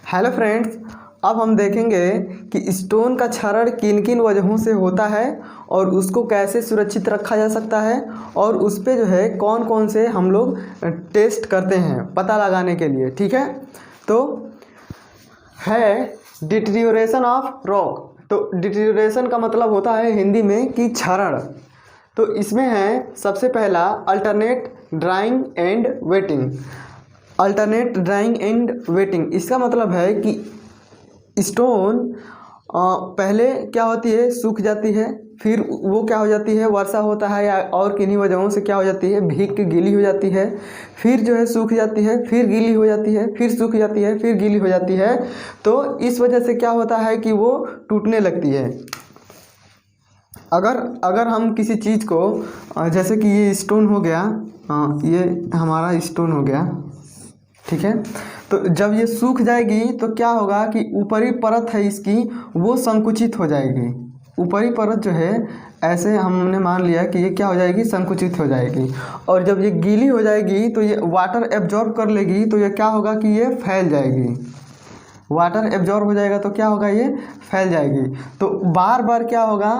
Hello friends, अब हम देखेंगे कि स्टोन का क्षरण किन किन वजहों से होता है और उसको कैसे सुरक्षित रखा जा सकता है और उस पे जो है कौन कौन से हम लोग टेस्ट करते हैं पता लगाने के लिए। ठीक है, तो है डिटेरियोरेशन ऑफ रॉक। तो डिटेरियोरेशन का मतलब होता है हिंदी में कि क्षरण। तो इसमें है सबसे पहला alternate drawing and waiting. Alternate drawing and waiting इसका मतलब है कि स्टोन पहले क्या होती है, सूख जाती है, फिर वो क्या हो जाती है, वर्षा होता है या और किन्हीं वजहों से क्या हो जाती है, भीग के गीली हो जाती है, फिर जो है सूख जाती है, फिर गीली हो जाती है, फिर सूख जाती है, फिर गीली हो जाती है। तो इस वजह से क्या होता है कि वो टूटने लगती है। अगर हम किसी चीज़ को जैसे कि ये स्टोन हो गया, ये हमारा स्टोन हो गया, ठीक है, तो जब ये सूख जाएगी तो क्या होगा कि ऊपरी परत है इसकी वो संकुचित हो जाएगी। ऊपरी परत जो है ऐसे हमने मान लिया कि ये क्या हो जाएगी, संकुचित हो जाएगी। और जब ये गीली हो जाएगी तो ये वाटर एब्जॉर्ब कर लेगी, तो ये क्या होगा कि ये फैल जाएगी। वाटर एब्जॉर्ब हो जाएगा तो क्या होगा, ये फैल जाएगी। तो बार बार क्या होगा,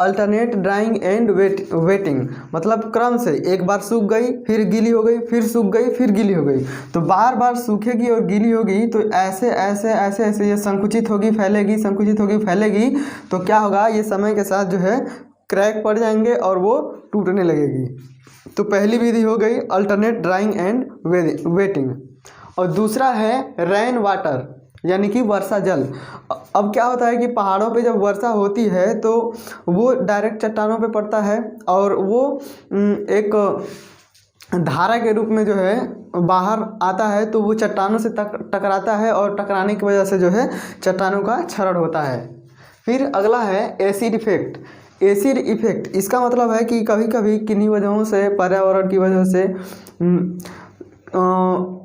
अल्टरनेट ड्राइंग एंड वेटिंग मतलब क्रम से एक बार सूख गई, फिर गीली हो गई, फिर सूख गई, फिर गीली हो गई। तो बार बार सूखेगी और गीली होगी, तो ऐसे ऐसे ऐसे ऐसे ये संकुचित होगी, फैलेगी, संकुचित होगी, फैलेगी। तो क्या होगा, ये समय के साथ जो है क्रैक पड़ जाएंगे और वो टूटने लगेगी। तो पहली विधि हो गई अल्टरनेट ड्राइंग एंड वेटिंग। और दूसरा है रेन वाटर यानी कि वर्षा जल। अब क्या होता है कि पहाड़ों पे जब वर्षा होती है तो वो डायरेक्ट चट्टानों पे पड़ता है और वो एक धारा के रूप में जो है बाहर आता है, तो वो चट्टानों से टकराता है और टकराने की वजह से जो है चट्टानों का क्षरण होता है। फिर अगला है एसिड इफेक्ट। एसिड इफेक्ट इसका मतलब है कि कभी कभी किन्हीं वजहों से, पर्यावरण की वजह से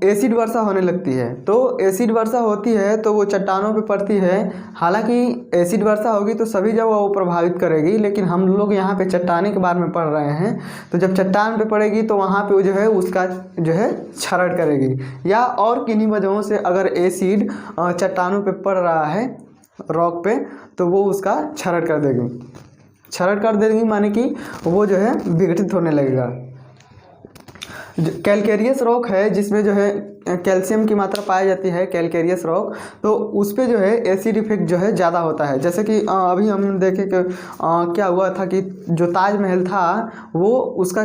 एसिड वर्षा होने लगती है। तो एसिड वर्षा होती है तो वो चट्टानों पे पड़ती है। हालांकि एसिड वर्षा होगी तो सभी जगह वो प्रभावित करेगी, लेकिन हम लोग यहाँ पे चट्टाने के बारे में पढ़ रहे हैं। तो जब चट्टान पे पड़ेगी तो वहाँ पे वो जो है उसका जो है क्षरण करेगी। या और किन्हीं वजहों से अगर एसिड चट्टानों पे पड़ रहा है, रॉक पे, तो वो उसका क्षरण कर देगी। क्षरण कर देगी माने कि वो जो है विघटित होने लगेगा। कैलकेरियस रॉक है जिसमें जो है कैल्शियम की मात्रा पाई जाती है, कैलकेरियस रॉक, तो उस पे जो है एसिड इफेक्ट जो है ज़्यादा होता है। जैसे कि अभी हम देखें कि क्या हुआ था कि जो ताजमहल था, वो उसका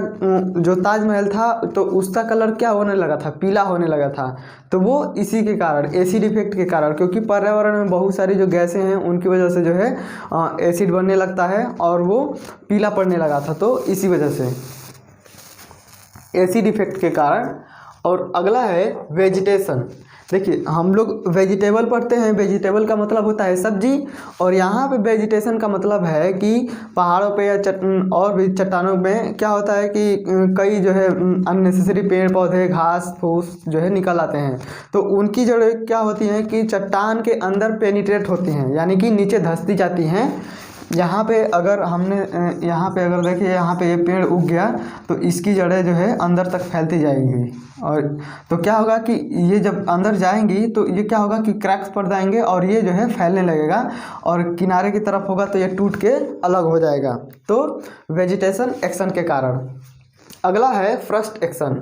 जो ताजमहल था तो उसका कलर क्या होने लगा था, पीला होने लगा था। तो वो इसी के कारण, एसिड इफेक्ट के कारण, क्योंकि पर्यावरण में बहुत सारी जो गैसें हैं उनकी वजह से जो है एसिड बनने लगता है और वो पीला पड़ने लगा था, तो इसी वजह से एसिड इफेक्ट के कारण। और अगला है वेजिटेशन। देखिए, हम लोग वेजिटेबल पढ़ते हैं, वेजिटेबल का मतलब होता है सब्जी, और यहाँ पे वेजिटेशन का मतलब है कि पहाड़ों पे या और भी चट्टानों में क्या होता है कि कई जो है अननेसेसरी पेड़ पौधे, घास फूस जो है निकल आते हैं। तो उनकी जड़ें क्या होती हैं कि चट्टान के अंदर पेनिट्रेट होती हैं, यानी कि नीचे धंसती जाती हैं। यहाँ पे अगर देखिए यहाँ पे ये पेड़ उग गया तो इसकी जड़ें जो है अंदर तक फैलती जाएंगी, और तो क्या होगा कि ये जब अंदर जाएंगी तो ये क्या होगा कि क्रैक्स पड़ जाएंगे और ये जो है फैलने लगेगा, और किनारे की तरफ होगा तो ये टूट के अलग हो जाएगा। तो वेजिटेशन एक्शन के कारण। अगला है फ्रस्ट एक्शन।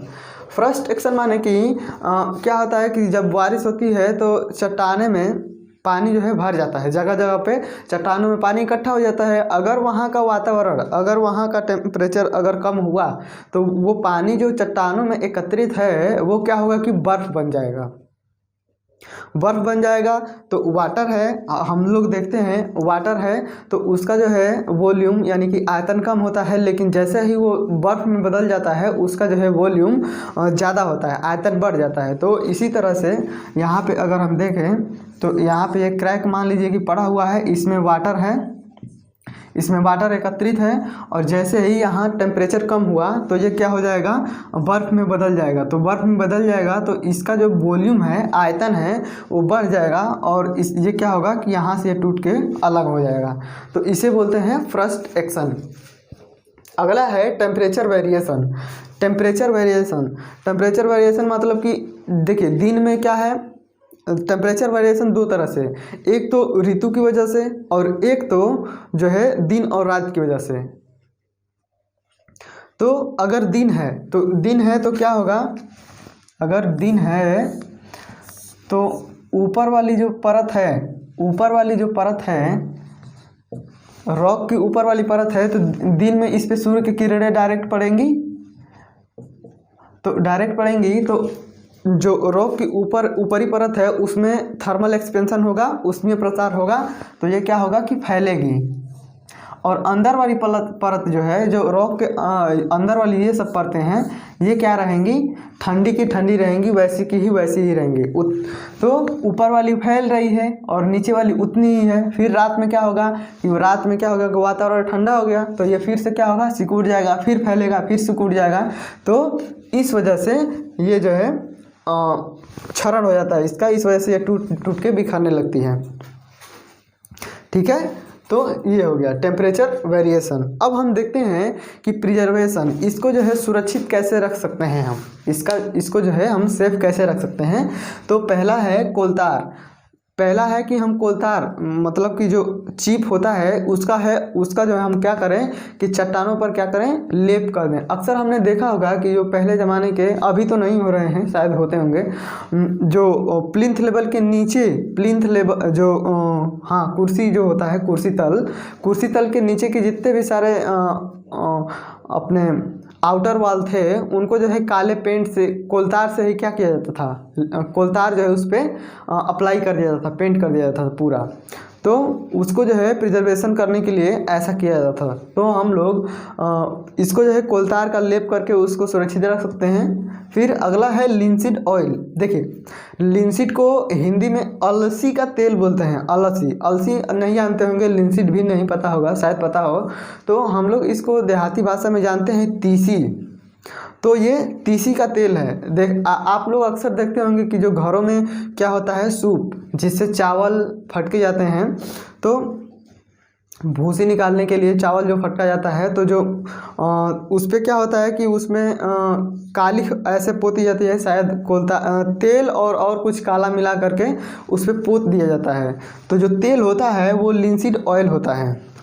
फ्रस्ट एक्शन माने कि क्या होता है कि जब बारिश होती है तो चट्टाने में पानी जो है भर जाता है, जगह जगह पे चट्टानों में पानी इकट्ठा हो जाता है। अगर वहाँ का वातावरण, अगर वहाँ का टेम्परेचर अगर कम हुआ तो वो पानी जो चट्टानों में एकत्रित है वो क्या होगा कि बर्फ़ बन जाएगा। बर्फ़ बन जाएगा तो वाटर है, हम लोग देखते हैं वाटर है तो उसका जो है वॉल्यूम यानी कि आयतन कम होता है, लेकिन जैसे ही वो बर्फ़ में बदल जाता है उसका जो है वॉल्यूम ज़्यादा होता है, आयतन बढ़ जाता है। तो इसी तरह से यहाँ पे अगर हम देखें तो यहाँ पे एक क्रैक मान लीजिए कि पड़ा हुआ है, इसमें वाटर है, इसमें वाटर एकत्रित है, और जैसे ही यहाँ टेम्परेचर कम हुआ तो ये क्या हो जाएगा, बर्फ़ में बदल जाएगा। तो बर्फ़ में बदल जाएगा तो इसका जो वॉल्यूम है, आयतन है, वो बढ़ जाएगा, और ये क्या होगा कि यहाँ से ये टूट के अलग हो जाएगा। तो इसे बोलते हैं फर्स्ट एक्शन। अगला है टेम्परेचर वेरिएशन। टेम्परेचर वेरिएशन मतलब कि देखिए दिन में क्या है, टेम्परेचर वेरिएशन दो तरह से, एक तो ऋतु की वजह से और एक तो जो है दिन और रात की वजह से। तो अगर दिन है तो क्या होगा, अगर दिन है तो ऊपर वाली जो परत है रॉक की ऊपर वाली परत है, तो दिन में इस पे सूर्य की किरणें डायरेक्ट पड़ेंगी, तो जो रॉक की ऊपरी परत है उसमें थर्मल एक्सपेंशन होगा, उसमें प्रसार होगा, तो ये क्या होगा कि फैलेगी। और अंदर वाली परत जो है, जो रॉक के अंदर वाली ये सब परतें हैं, ये क्या रहेंगी, ठंडी की ठंडी रहेंगी, वैसी की ही वैसी ही रहेंगी। तो ऊपर वाली फैल रही है और नीचे वाली उतनी ही है। फिर रात में क्या होगा कि वातावरण ठंडा हो गया, तो ये फिर से क्या होगा, सिकुड़ जाएगा, फिर फैलेगा, फिर सिकुड़ जाएगा। तो इस वजह से ये जो है क्षरण हो जाता है इसका, इस वजह से ये टूट के बिखरने लगती है। ठीक है, तो ये हो गया टेम्परेचर वेरिएशन। अब हम देखते हैं कि प्रिजर्वेशन, इसको जो है सुरक्षित कैसे रख सकते हैं हम, इसको जो है हम सेफ कैसे रख सकते हैं। तो पहला है कोलतार। पहला है कि हम कोलतार मतलब कि जो चिप होता है उसका जो है हम क्या करें कि चट्टानों पर क्या करें, लेप कर दें। अक्सर हमने देखा होगा कि जो पहले ज़माने के, अभी तो नहीं हो रहे हैं, शायद होते होंगे, जो प्लिंथ लेवल के नीचे, प्लिंथ लेवल जो हाँ कुर्सी जो होता है, कुर्सी तल के नीचे के जितने भी सारे अपने आउटर वॉल थे, उनको जो है काले पेंट से, कोलतार से ही क्या किया जाता था, कोलतार जो है उस पर अप्लाई कर दिया जाता था, पेंट कर दिया जाता था पूरा। तो उसको जो है प्रिजर्वेशन करने के लिए ऐसा किया जाता था। तो हम लोग इसको जो है कोलतार का लेप करके उसको सुरक्षित रख सकते हैं। फिर अगला है लिंसीड ऑयल। देखिए, लिंसीड को हिंदी में अलसी का तेल बोलते हैं, अलसी नहीं जानते होंगे, लिंसीड भी नहीं पता होगा, शायद पता हो। तो हम लोग इसको देहाती भाषा में जानते हैं तीसी। तो ये तीसी का तेल है। आप लोग अक्सर देखते होंगे कि जो घरों में क्या होता है, सूप, जिससे चावल फटके जाते हैं, तो भूसी निकालने के लिए चावल जो फटका जाता है, तो जो उस पर क्या होता है कि उसमें काली ऐसे पोती जाती है, शायद तेल और कुछ काला मिला करके उस पर पोत दिया जाता है। तो जो तेल होता है वो लिंसीड ऑयल होता है।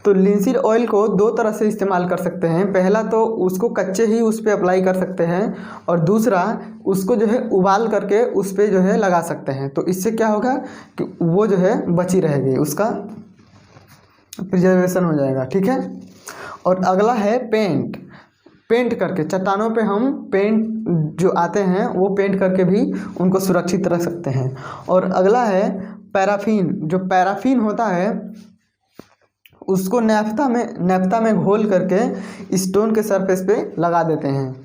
तो लिंसीड ऑयल को दो तरह से इस्तेमाल कर सकते हैं। पहला तो उसको कच्चे ही उस पर अप्लाई कर सकते हैं, और दूसरा उसको जो है उबाल करके उस पर जो है लगा सकते हैं। तो इससे क्या होगा कि वो जो है बची रहेगी, उसका प्रिजर्वेशन हो जाएगा। ठीक है, और अगला है पेंट करके चट्टानों पे हम पेंट जो आते हैं वो पेंट करके भी उनको सुरक्षित रख सकते हैं। और अगला है पैराफिन। जो पैराफिन होता है उसको नैफ्था में घोल करके स्टोन के सरफेस पे लगा देते हैं।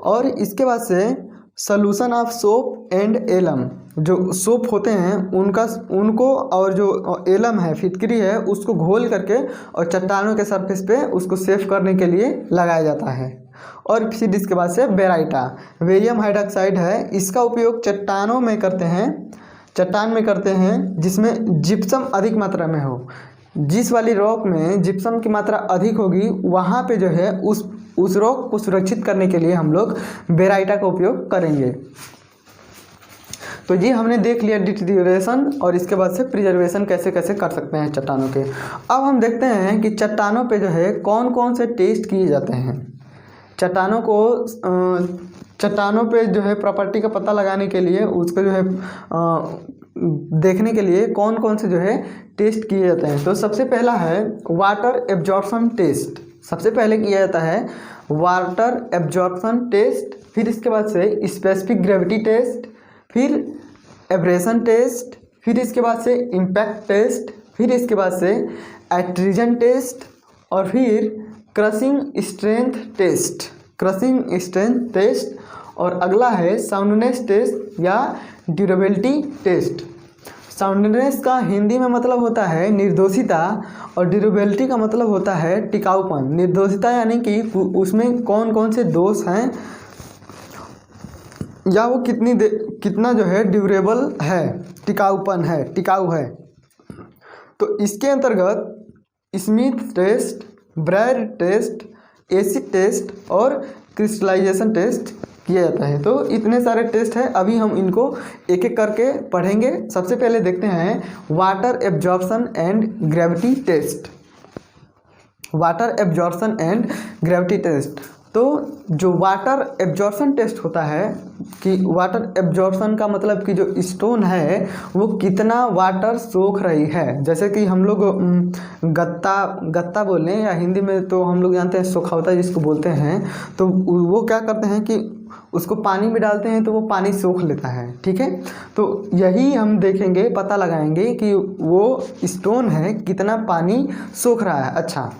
और इसके बाद से solution of soap and alum, जो सोप होते हैं उनको और जो एलम है, फिटकरी है, उसको घोल करके और चट्टानों के सरफेस पे उसको सेफ करने के लिए लगाया जाता है। और फिर इसके बाद से बेराइटा, बेरियम हाइड्रोक्साइड है, इसका उपयोग चट्टान में करते हैं जिसमें जिप्सम अधिक मात्रा में हो। जिस वाली रॉक में जिप्सम की मात्रा अधिक होगी वहाँ पे जो है उस रॉक को सुरक्षित करने के लिए हम लोग बेराइटा का उपयोग करेंगे। तो ये हमने देख लिया डिटेरियोरेशन और इसके बाद से प्रिजर्वेशन कैसे कैसे कर सकते हैं चट्टानों के। अब हम देखते हैं कि चट्टानों पे जो है कौन कौन से टेस्ट किए जाते हैं। चट्टानों पे जो है प्रॉपर्टी का पता लगाने के लिए, उसको जो है देखने के लिए कौन कौन से जो है टेस्ट किए जाते हैं। तो सबसे पहला है वाटर एब्जॉर्प्शन टेस्ट। सबसे पहले किया जाता है वाटर एब्जॉर्प्शन टेस्ट, फिर इसके बाद से स्पेसिफिक ग्रेविटी टेस्ट, फिर एब्रेशन टेस्ट, फिर इसके बाद से इम्पैक्ट टेस्ट, फिर इसके बाद से एट्रीजन टेस्ट, और फिर क्रशिंग स्ट्रेंथ टेस्ट, और अगला है साउंडनेस टेस्ट या ड्यूरेबिलिटी टेस्ट। साउंडनेस का हिंदी में मतलब होता है निर्दोषिता और ड्यूरेबिलिटी का मतलब होता है टिकाऊपन। निर्दोषिता यानी कि उसमें कौन कौन से दोष हैं या वो कितना जो है ड्यूरेबल है, टिकाऊ है। तो इसके अंतर्गत Smith test, Brayer test, acid test और क्रिस्टलाइजेशन टेस्ट किया जाता है। तो इतने सारे टेस्ट है, अभी हम इनको एक एक करके पढ़ेंगे। सबसे पहले देखते हैं water absorption and gravity test. Water absorption and gravity test. तो जो वाटर एब्जॉर्प्शन टेस्ट होता है कि वाटर एब्जॉर्प्शन का मतलब कि जो स्टोन है वो कितना वाटर सोख रही है। जैसे कि हम लोग गत्ता बोलें या हिंदी में तो हम लोग जानते हैं सोखौता जिसको बोलते हैं। तो वो क्या करते हैं कि उसको पानी में डालते हैं तो वो पानी सोख लेता है, ठीक है। तो यही हम देखेंगे, पता लगाएंगे कि वो स्टोन है कितना पानी सोख रहा है। अच्छा,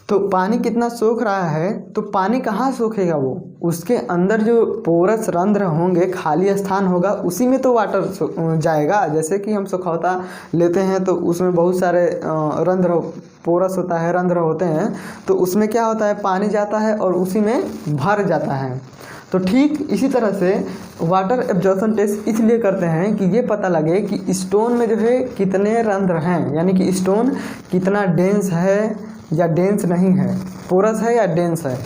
तो पानी कितना सोख रहा है, तो पानी कहाँ सोखेगा, वो उसके अंदर जो पोरस रंध्र होंगे, खाली स्थान होगा, उसी में तो वाटर जाएगा। जैसे कि हम सोखौता लेते हैं तो उसमें बहुत सारे रंध्र पोरस होता है, रंध्र होते हैं, तो उसमें क्या होता है पानी जाता है और उसी में भर जाता है। तो ठीक इसी तरह से वाटर एब्जॉर्प्शन टेस्ट इसलिए करते हैं कि ये पता लगे कि स्टोन में जो है कितने रंध्र हैं, यानी कि स्टोन कितना डेंस है या डेंस नहीं है, पोरस है या डेंस है,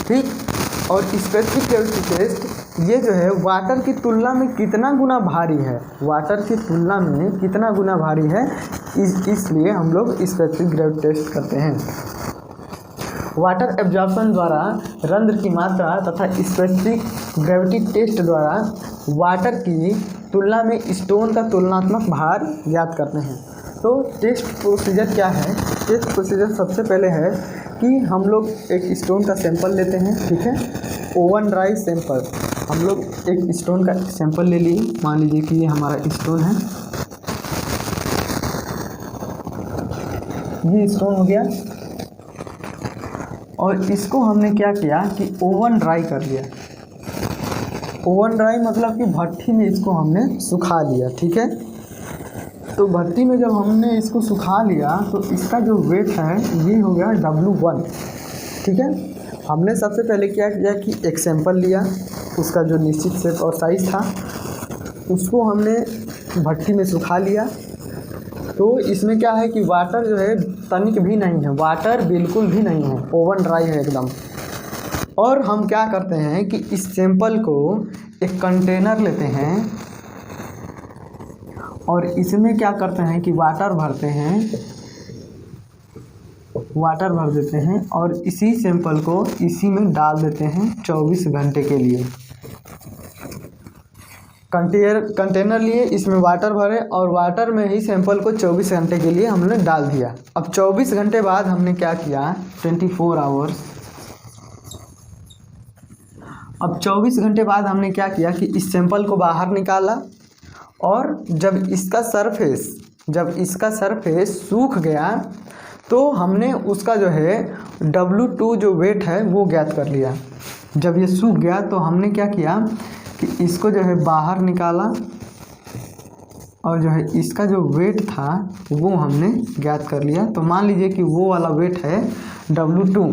ठीक। और स्पेसिफिक ग्रेविटी टेस्ट ये जो है वाटर की तुलना में कितना गुना भारी है, वाटर की तुलना में कितना गुना भारी है, इसलिए हम लोग स्पेसिफिक ग्रेविटी टेस्ट करते हैं। वाटर एब्जॉर्प्शन द्वारा रंध्र की मात्रा तथा स्पेसिफिक ग्रेविटी टेस्ट द्वारा वाटर की तुलना में स्टोन का तुलनात्मक भार ज्ञात करते हैं। तो टेस्ट प्रोसीजर क्या है? टेस्ट प्रोसीजर सबसे पहले है कि हम लोग एक स्टोन का सैंपल लेते हैं, ठीक है, ओवन ड्राई सैंपल। हम लोग एक स्टोन का सैंपल ले लिए, मान लीजिए कि ये हमारा स्टोन है, ये स्टोन हो गया, और इसको हमने क्या किया कि ओवन ड्राई कर लिया। ओवन ड्राई मतलब कि भट्ठी में इसको हमने सुखा लिया, ठीक है। तो भट्टी में जब हमने इसको सुखा लिया तो इसका जो वेट है ये हो गया W1, ठीक है। हमने सबसे पहले क्या किया कि एक सैंपल लिया, उसका जो निश्चित शेप और साइज़ था उसको हमने भट्टी में सुखा लिया। तो इसमें क्या है कि वाटर जो है तनिक भी नहीं है, वाटर बिल्कुल भी नहीं है, ओवन ड्राई है एकदम। और हम क्या करते हैं कि इस सैंपल को एक कंटेनर लेते हैं और इसमें क्या करते हैं कि वाटर भरते हैं, वाटर भर देते हैं और इसी सैंपल को इसी में डाल देते हैं 24 घंटे के लिए। कंटेनर लिए, इसमें वाटर भरे और वाटर में ही सैंपल को 24 घंटे के लिए हमने डाल दिया। अब 24 घंटे बाद हमने क्या किया, 24 आवर्स। अब 24 घंटे बाद हमने क्या किया कि इस सैंपल को बाहर निकाला और जब इसका सरफेस सूख गया तो हमने उसका जो है W2 जो वेट है वो ज्ञात कर लिया। जब ये सूख गया तो हमने क्या किया कि इसको जो है बाहर निकाला और जो है इसका जो वेट था वो हमने ज्ञात कर लिया। तो मान लीजिए कि वो वाला वेट है W2,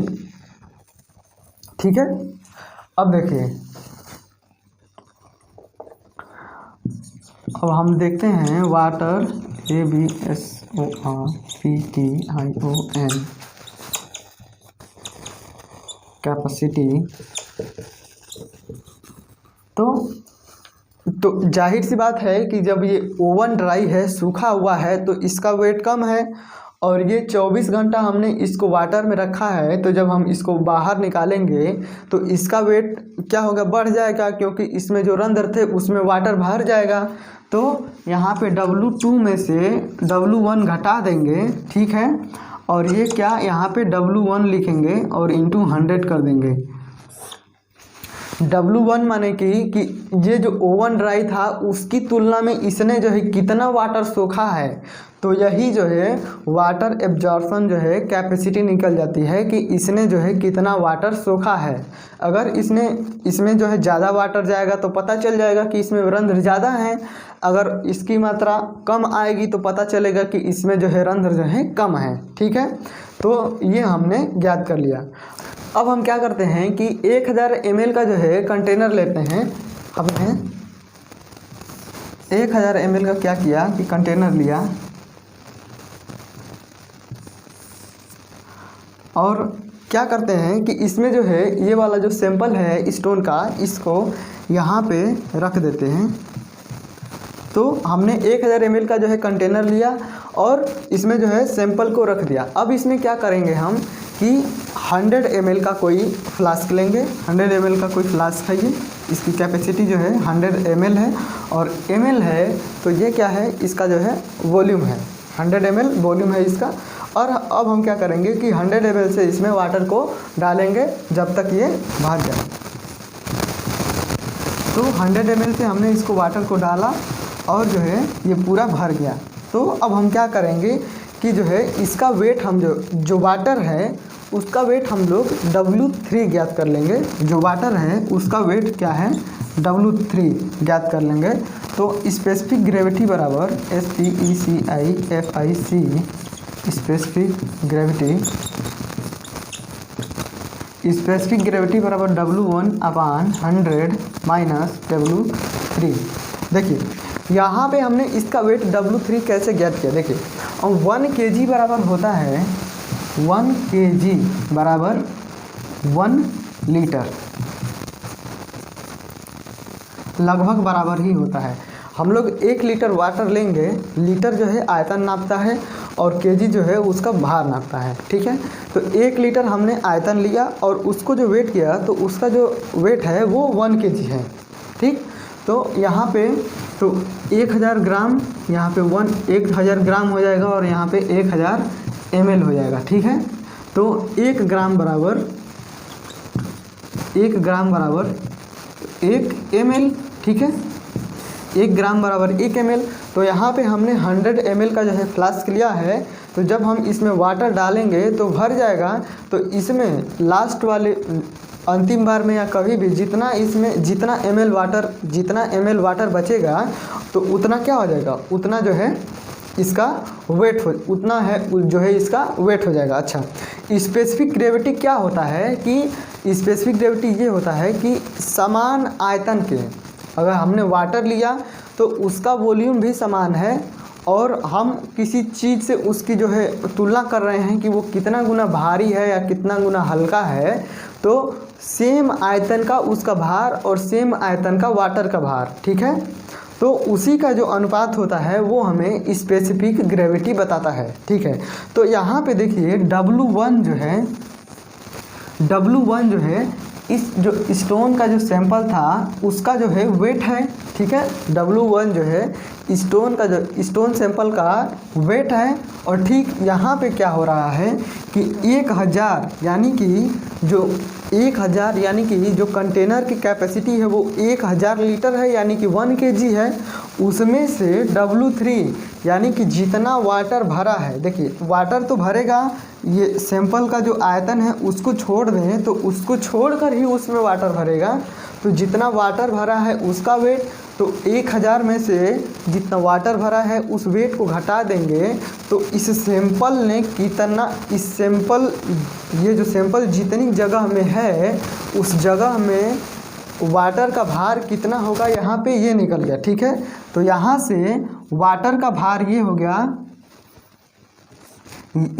ठीक है। अब देखिए, अब हम देखते हैं वाटर ABSORPTION कैपेसिटी। तो जाहिर सी बात है कि जब ये ओवन ड्राई है, सूखा हुआ है, तो इसका वेट कम है और ये 24 घंटा हमने इसको वाटर में रखा है। तो जब हम इसको बाहर निकालेंगे तो इसका वेट क्या होगा, बढ़ जाएगा, क्योंकि इसमें जो रंध्र थे उसमें वाटर भर जाएगा। तो यहाँ पे W2 में से W1 घटा देंगे, ठीक है, और ये क्या यहाँ पे W1 लिखेंगे और इंटू 100 कर देंगे। W1 माने कि ये जो ओवन ड्राई था उसकी तुलना में इसने जो है कितना वाटर सोखा है। तो यही जो है वाटर एब्जॉर्प्शन जो है कैपेसिटी निकल जाती है कि इसने जो है कितना वाटर सोखा है। अगर इसमें जो है ज़्यादा वाटर जाएगा तो पता चल जाएगा कि इसमें रंध्र ज़्यादा है, अगर इसकी मात्रा कम आएगी तो पता चलेगा कि इसमें जो है रंध्र जो है कम है, ठीक है। तो ये हमने ज्ञात कर लिया। अब हम क्या करते हैं कि 1000 ml का जो है कंटेनर लेते हैं। हमने 1000 ml का क्या किया कि कंटेनर लिया और क्या करते हैं कि इसमें जो है ये वाला जो सैंपल है स्टोन का, इसको यहाँ पे रख देते हैं। तो हमने 1000 ml का जो है कंटेनर लिया और इसमें जो है सैंपल को रख दिया। अब इसमें क्या करेंगे हम कि 100 ml का कोई फ्लास्क लेंगे। 100 ml का कोई फ्लास्क है, ये इसकी कैपेसिटी जो है 100 ml है और ml है तो ये क्या है, इसका जो है वॉल्यूम है, 100 ml वॉल्यूम है इसका। और अब हम क्या करेंगे कि 100 ml से इसमें वाटर को डालेंगे जब तक ये भर जाए। तो 100 ml से हमने इसको वाटर को डाला और जो है ये पूरा भर गया। तो अब हम क्या करेंगे कि जो है इसका वेट हम जो वाटर है उसका वेट हम लोग W3 ज्ञात कर लेंगे। जो वाटर है उसका वेट क्या है, W3 ज्ञात कर लेंगे। तो स्पेसिफिक ग्रेविटी बराबर SPECIFIC स्पेसिफिक ग्रेविटी बराबर W1/100 माइनस W3। देखिए यहाँ पे हमने इसका वेट W3 कैसे ज्ञात किया, देखिए 1 kg बराबर होता है 1 kg बराबर 1 लीटर, लगभग बराबर ही होता है। हम लोग 1 लीटर वाटर लेंगे, लीटर जो है आयतन नापता है और केजी जो है उसका भार नापता है, ठीक है। तो 1 लीटर हमने आयतन लिया और उसको जो वेट किया तो उसका जो वेट है वो 1 kg है, ठीक। तो यहाँ पे तो 1000 ग्राम, यहाँ पे 1000 ग्राम हो जाएगा और यहाँ पे 1000 ml हो जाएगा, ठीक है। तो 1 ग्राम बराबर 1 ml, ठीक है। 1 ग्राम बराबर 1 ml। तो यहाँ पे हमने 100 ml का जो है फ्लास्क लिया है। तो जब हम इसमें वाटर डालेंगे तो भर जाएगा। तो इसमें लास्ट वाले अंतिम बार में या कभी भी जितना ml वाटर बचेगा तो उतना क्या हो जाएगा, उतना जो है इसका वेट हो जाएगा। अच्छा, स्पेसिफिक ग्रेविटी क्या होता है कि स्पेसिफिक ग्रेविटी ये होता है कि समान आयतन के, अगर हमने वाटर लिया तो उसका वॉल्यूम भी समान है और हम किसी चीज़ से उसकी जो है तुलना कर रहे हैं कि वो कितना गुना भारी है या कितना गुना हल्का है, तो सेम आयतन का उसका भार और सेम आयतन का वाटर का भार, ठीक है। तो उसी का जो अनुपात होता है वो हमें स्पेसिफिक ग्रेविटी बताता है, ठीक है। तो यहाँ पे देखिए W1 जो है इस जो स्टोन का जो सैंपल था उसका जो है वेट है, ठीक है। W1 जो है स्टोन सैंपल का वेट है। और ठीक यहाँ पे क्या हो रहा है कि 1000 यानी कि जो कंटेनर की कैपेसिटी है वो 1000 लीटर है, यानी कि 1 kg है। उसमें से W3 यानी कि जितना वाटर भरा है, देखिए वाटर तो भरेगा, ये सैंपल का जो आयतन है उसको छोड़ दें तो उसको छोड़कर ही उसमें वाटर भरेगा। तो जितना वाटर भरा है उसका वेट, तो 1000 में से जितना वाटर भरा है उस वेट को घटा देंगे तो इस सैंपल ने कितना, ये जो सैंपल जितनी जगह में है उस जगह में वाटर का भार कितना होगा, यहाँ पे ये निकल गया, ठीक है। तो यहाँ से वाटर का भार ये हो गया,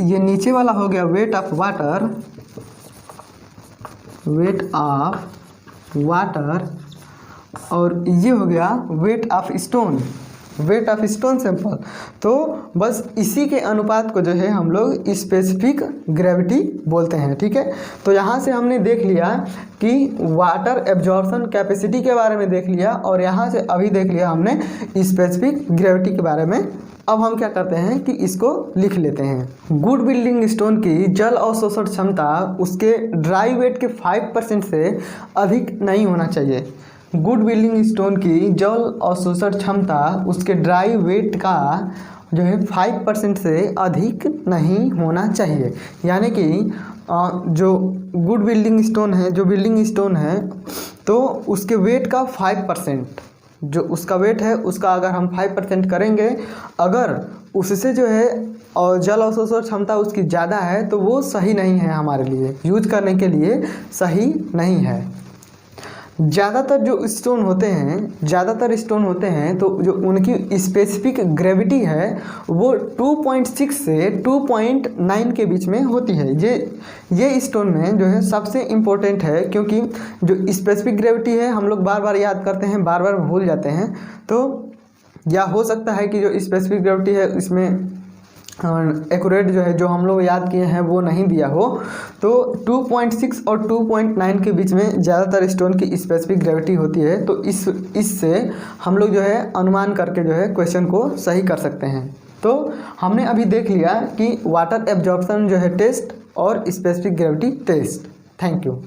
ये नीचे वाला हो गया वेट ऑफ वाटर और ये हो गया वेट ऑफ स्टोन सैंपल। तो बस इसी के अनुपात को जो है हम लोग स्पेसिफिक ग्रेविटी बोलते हैं, ठीक है। तो यहाँ से हमने देख लिया कि वाटर एब्जॉर्प्शन कैपेसिटी के बारे में देख लिया और यहाँ से अभी देख लिया हमने स्पेसिफिक ग्रेविटी के बारे में। अब हम क्या करते हैं कि इसको लिख लेते हैं। गुड बिल्डिंग स्टोन की जल अवशोषण क्षमता उसके ड्राई वेट के 5% से अधिक नहीं होना चाहिए। गुड बिल्डिंग स्टोन की जल अवशोषण क्षमता उसके ड्राई वेट का जो है 5% से अधिक नहीं होना चाहिए। यानी कि जो गुड बिल्डिंग स्टोन है, जो बिल्डिंग स्टोन है, तो उसके वेट का 5%, जो उसका वेट है उसका अगर हम 5% करेंगे, अगर उससे जो है और जल अवशोषण क्षमता उसकी ज़्यादा है तो वो सही नहीं है, हमारे लिए यूज करने के लिए सही नहीं है। ज़्यादातर जो स्टोन होते हैं तो जो उनकी स्पेसिफिक ग्रेविटी है वो 2.6 से 2.9 के बीच में होती है। ये स्टोन में जो है सबसे इम्पोर्टेंट है, क्योंकि जो स्पेसिफिक ग्रेविटी है हम लोग बार बार याद करते हैं, बार बार भूल जाते हैं। तो या हो सकता है कि जो स्पेसिफिक ग्रेविटी है इसमें एक्यूरेट जो है जो हम लोग याद किए हैं वो नहीं दिया हो। तो 2.6 और 2.9 के बीच में ज़्यादातर स्टोन की स्पेसिफिक ग्रेविटी होती है। तो इससे हम लोग जो है अनुमान करके जो है क्वेश्चन को सही कर सकते हैं। तो हमने अभी देख लिया कि वाटर एब्जॉर्प्शन जो है टेस्ट और specific gravity test. Thank you.